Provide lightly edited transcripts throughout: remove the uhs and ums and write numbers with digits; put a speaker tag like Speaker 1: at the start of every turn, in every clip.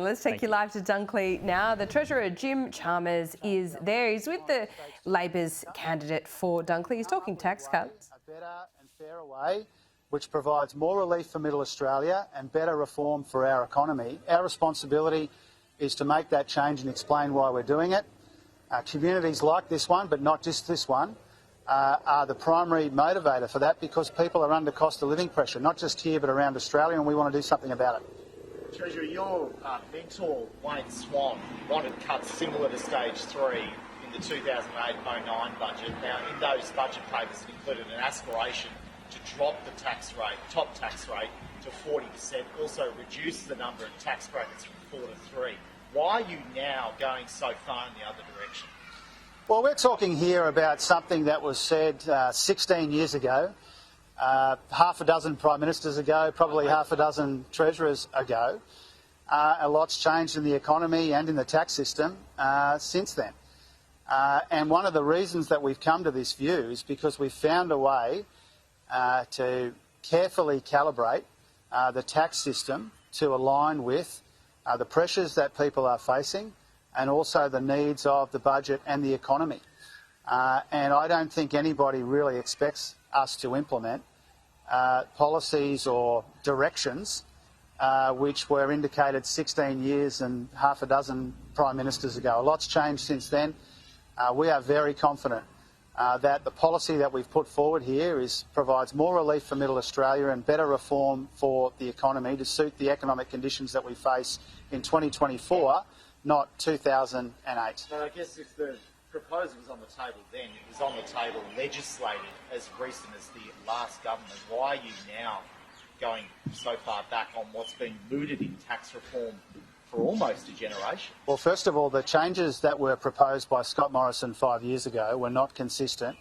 Speaker 1: Let's take you live to Dunkley now. The Treasurer, Jim Chalmers, is there. He's with the Labor's candidate for Dunkley. He's talking tax cuts.
Speaker 2: A better and fairer way, which provides more relief for Middle Australia and better reform for our economy. Our responsibility is to make that change and explain why we're doing it. Communities like this one, but not just this one, are the primary motivator for that, because people are under cost of living pressure, not just here but around Australia, and we want to do something about it.
Speaker 3: Treasurer, your mentor, Wayne Swan, wanted cuts similar to Stage 3 in the 2008-09 budget. Now, in those budget papers, it included an aspiration to drop the tax rate, top tax rate, to 40%, also reduce the number of tax brackets from 4 to 3. Why are you now going so far in the other direction?
Speaker 2: Well, we're talking here about something that was said 16 years ago, half a dozen Prime Ministers ago, probably half a dozen Treasurers ago. A lot's changed in the economy and in the tax system since then. And one of the reasons that we've come to this view is because we've found a way to carefully calibrate the tax system to align with the pressures that people are facing and also the needs of the budget and the economy. And I don't think anybody really expects us to implement policies or directions which were indicated 16 years and half a dozen Prime Ministers ago. A lot's changed since then. We are very confident that the policy that we've put forward here provides more relief for Middle Australia and better reform for the economy to suit the economic conditions that we face in 2024, not 2008.
Speaker 3: But I guess if the proposal was on the table then, it was on the table legislated as recent as the last government. Why are you now going so far back on what's been mooted in tax reform for almost a generation?
Speaker 2: Well, first of all, the changes that were proposed by Scott Morrison 5 years ago were not consistent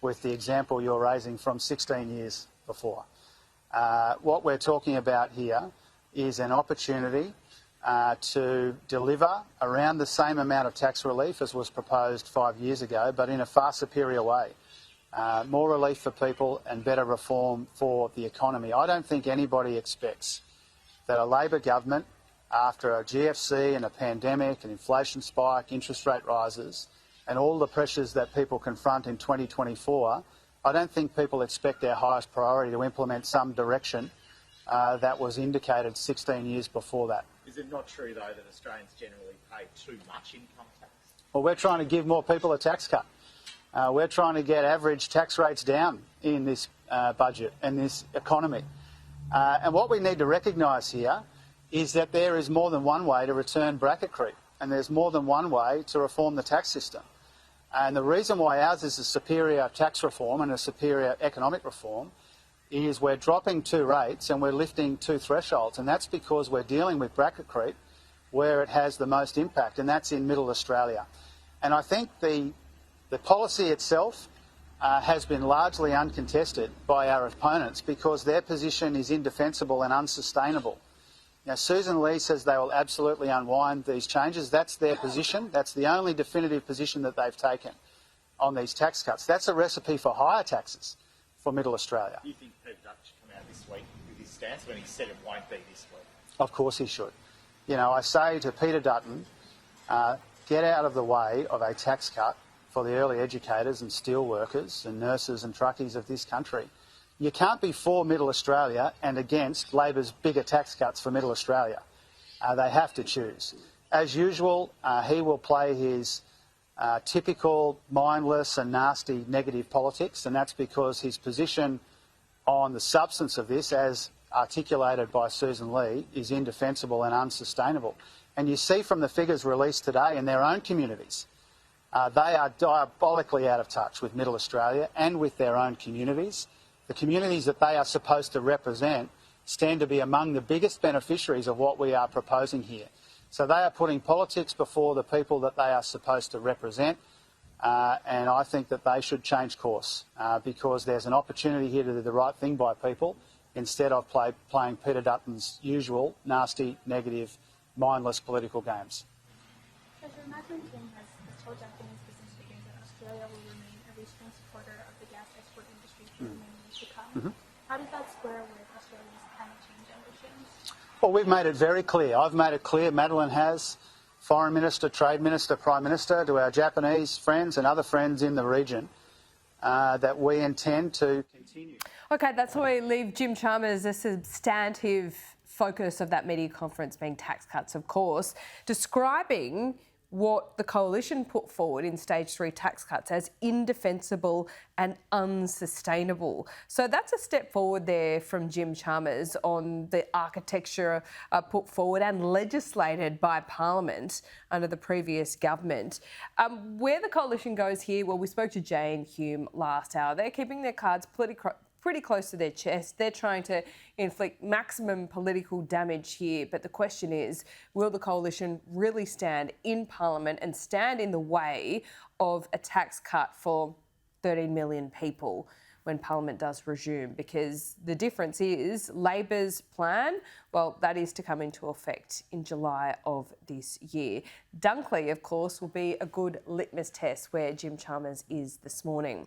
Speaker 2: with the example you're raising from 16 years before. What we're talking about here is an opportunity to deliver around the same amount of tax relief as was proposed 5 years ago, but in a far superior way. More relief for people and better reform for the economy. I don't think anybody expects that a Labor government, after a GFC and a pandemic, an inflation spike, interest rate rises, and all the pressures that people confront in 2024, I don't think people expect their highest priority to implement some direction that was indicated 16 years before that.
Speaker 3: Is it not true, though, that Australians generally pay too much income tax?
Speaker 2: Well, we're trying to give more people a tax cut. We're trying to get average tax rates down in this budget and this economy. And what we need to recognise here is that there is more than one way to return bracket creep, and there's more than one way to reform the tax system. And the reason why ours is a superior tax reform and a superior economic reform is we're dropping 2 rates and we're lifting 2 thresholds, and that's because we're dealing with bracket creep where it has the most impact, and that's in Middle Australia. And I think the policy itself has been largely uncontested by our opponents because their position is indefensible and unsustainable. Now, Susan Lee says they will absolutely unwind these changes. That's their position. That's the only definitive position that they've taken on these tax cuts. That's a recipe for higher taxes for Middle Australia.
Speaker 3: Do you think Peter Dutton should come out this week with his stance when he said it won't be this week?
Speaker 2: Of course he should. You know, I say to Peter Dutton, get out of the way of a tax cut for the early educators and steel workers and nurses and truckies of this country. You can't be for Middle Australia and against Labor's bigger tax cuts for Middle Australia. They have to choose. As usual, he will play his typical mindless and nasty negative politics, and that's because his position on the substance of this, as articulated by Susan Lee, is indefensible and unsustainable. And you see from the figures released today in their own communities, they are diabolically out of touch with Middle Australia and with their own communities. The communities that they are supposed to represent stand to be among the biggest beneficiaries of what we are proposing here. So they are putting politics before the people that they are supposed to represent, and I think that they should change course because there's an opportunity here to do the right thing by people instead of playing Peter Dutton's usual nasty, negative, mindless political games.
Speaker 4: Treasurer Macklin King has told Japanese business leaders that Australia will remain a very strong supporter of the gas export industry for many years to come. How does that square with Australia's climate change ambitions?
Speaker 2: Well, we've made it very clear. I've made it clear, Madeline has, Foreign Minister, Trade Minister, Prime Minister, to our Japanese friends and other friends in the region, that we intend to continue.
Speaker 1: Okay, that's why we leave Jim Chalmers, a substantive focus of that media conference being tax cuts, of course, describing what the coalition put forward in stage 3 tax cuts as indefensible and unsustainable. So that's a step forward there from Jim Chalmers on the architecture put forward and legislated by Parliament under the previous government. Where the coalition goes here, well, we spoke to Jane Hume last hour. They're keeping their cards pretty close to their chest. They're trying to inflict maximum political damage here. But the question is, will the coalition really stand in Parliament and stand in the way of a tax cut for 13 million people when Parliament does resume? Because the difference is Labor's plan, well, that is to come into effect in July of this year. Dunkley, of course, will be a good litmus test where Jim Chalmers is this morning.